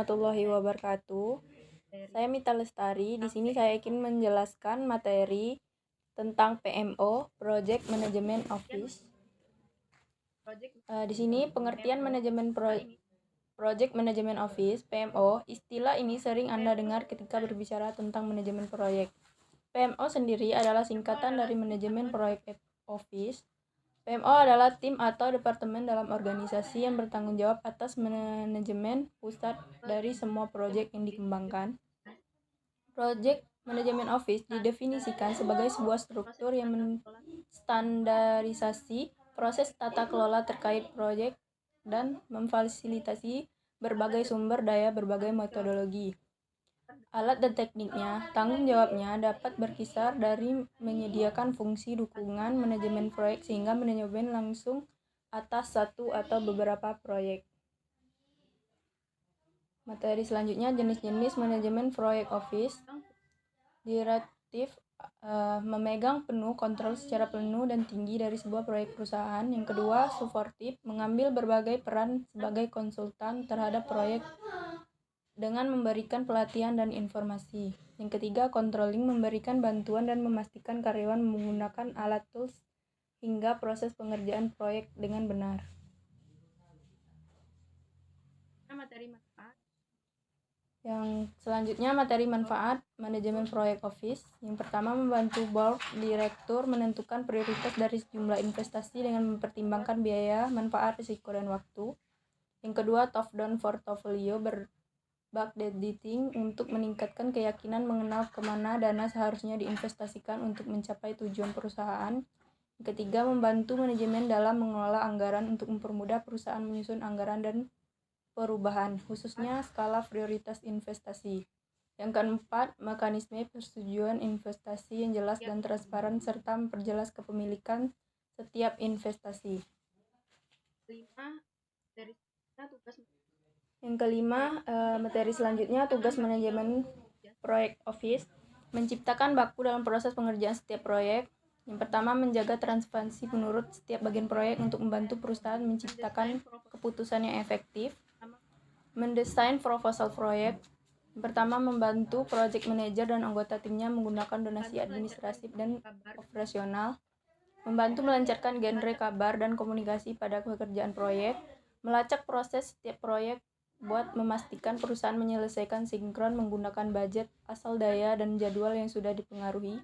warahmatullahi wabarakatuh. Saya Mita Lestari. Di sini saya ingin menjelaskan materi tentang PMO, Project Management Office. Di sini pengertian Project Management Office (PMO). Istilah ini sering Anda dengar ketika berbicara tentang manajemen proyek. PMO sendiri adalah singkatan dari Manajemen Proyek Office. PMO adalah tim atau departemen dalam organisasi yang bertanggung jawab atas manajemen pusat dari semua proyek yang dikembangkan. Project Management Office didefinisikan sebagai sebuah struktur yang menstandarisasi proses tata kelola terkait proyek dan memfasilitasi berbagai sumber daya berbagai metodologi. Alat dan tekniknya, tanggung jawabnya dapat berkisar dari menyediakan fungsi dukungan manajemen proyek sehingga manajemen langsung atas satu atau beberapa proyek. Materi selanjutnya, jenis-jenis manajemen proyek office. Direktif memegang penuh kontrol secara penuh dan tinggi dari sebuah proyek perusahaan. Yang kedua, suportif, mengambil berbagai peran sebagai konsultan terhadap proyek dengan memberikan pelatihan dan informasi. Yang ketiga, controlling, memberikan bantuan dan memastikan karyawan menggunakan alat tools hingga proses pengerjaan proyek dengan benar. Yang selanjutnya, materi manfaat manajemen proyek office. Yang pertama, membantu board direktur menentukan prioritas dari sejumlah investasi dengan mempertimbangkan biaya, manfaat, risiko, dan waktu. Yang kedua, top-down portfolio budgeting untuk meningkatkan keyakinan mengenal kemana dana seharusnya diinvestasikan untuk mencapai tujuan perusahaan. Yang ketiga, membantu manajemen dalam mengelola anggaran untuk mempermudah perusahaan menyusun anggaran dan perubahan, khususnya skala prioritas investasi. Yang keempat, mekanisme persetujuan investasi yang jelas dan transparan serta memperjelas kepemilikan setiap investasi. Yang kelima, materi selanjutnya, tugas manajemen proyek office. Menciptakan baku dalam proses pengerjaan setiap proyek. Yang pertama, menjaga transparansi menurut setiap bagian proyek untuk membantu perusahaan menciptakan keputusan yang efektif. Mendesain proposal proyek. Yang pertama, membantu project manager dan anggota timnya menggunakan donasi administratif dan operasional. Membantu melancarkan genre kabar dan komunikasi pada pekerjaan proyek. Melacak proses setiap proyek buat memastikan perusahaan menyelesaikan sinkron menggunakan budget, asal daya, dan jadwal yang sudah dipengaruhi.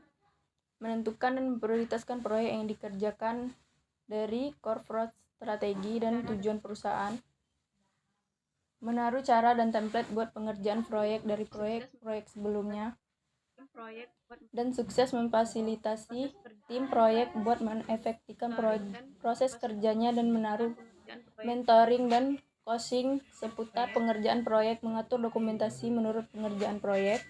Menentukan dan memprioritaskan proyek yang dikerjakan dari corporate strategi dan tujuan perusahaan. Menaruh cara dan template buat pengerjaan proyek dari proyek sebelumnya. Dan sukses memfasilitasi tim proyek buat mengefektifkan proses kerjanya dan menaruh mentoring dan coaching seputar pengerjaan proyek, mengatur dokumentasi menurut pengerjaan proyek.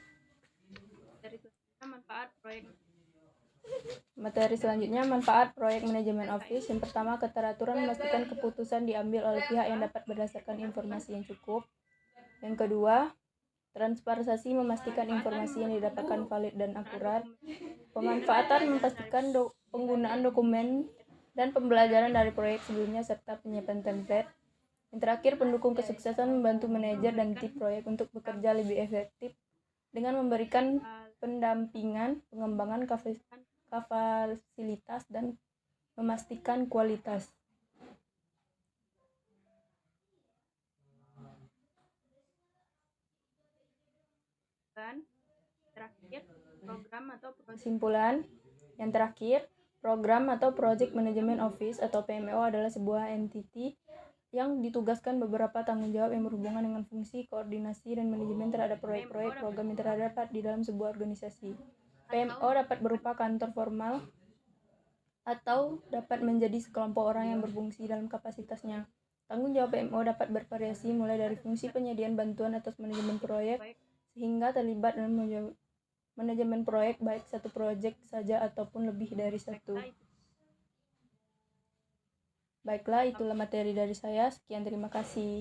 Materi selanjutnya, manfaat proyek manajemen office. Yang pertama, keteraturan, memastikan keputusan diambil oleh pihak yang dapat berdasarkan informasi yang cukup. Yang kedua, transparansi, memastikan informasi yang didapatkan valid dan akurat. Pemanfaatan, memastikan penggunaan dokumen dan pembelajaran dari proyek sebelumnya serta penyiapan template. Yang terakhir, pendukung kesuksesan, membantu manajer dan tim proyek untuk bekerja lebih efektif dengan memberikan pendampingan, pengembangan kapasitas, dan memastikan kualitas. Kesimpulan, yang terakhir, program atau Project Management Office atau PMO adalah sebuah entiti yang ditugaskan beberapa tanggung jawab yang berhubungan dengan fungsi, koordinasi, dan manajemen terhadap proyek-proyek program yang terdapat di dalam sebuah organisasi. PMO dapat berupa kantor formal atau dapat menjadi sekelompok orang yang berfungsi dalam kapasitasnya. Tanggung jawab PMO dapat bervariasi mulai dari fungsi penyediaan bantuan atas manajemen proyek sehingga terlibat dalam manajemen proyek baik satu proyek saja ataupun lebih dari satu. Baiklah, itulah materi dari saya. Sekian, terima kasih.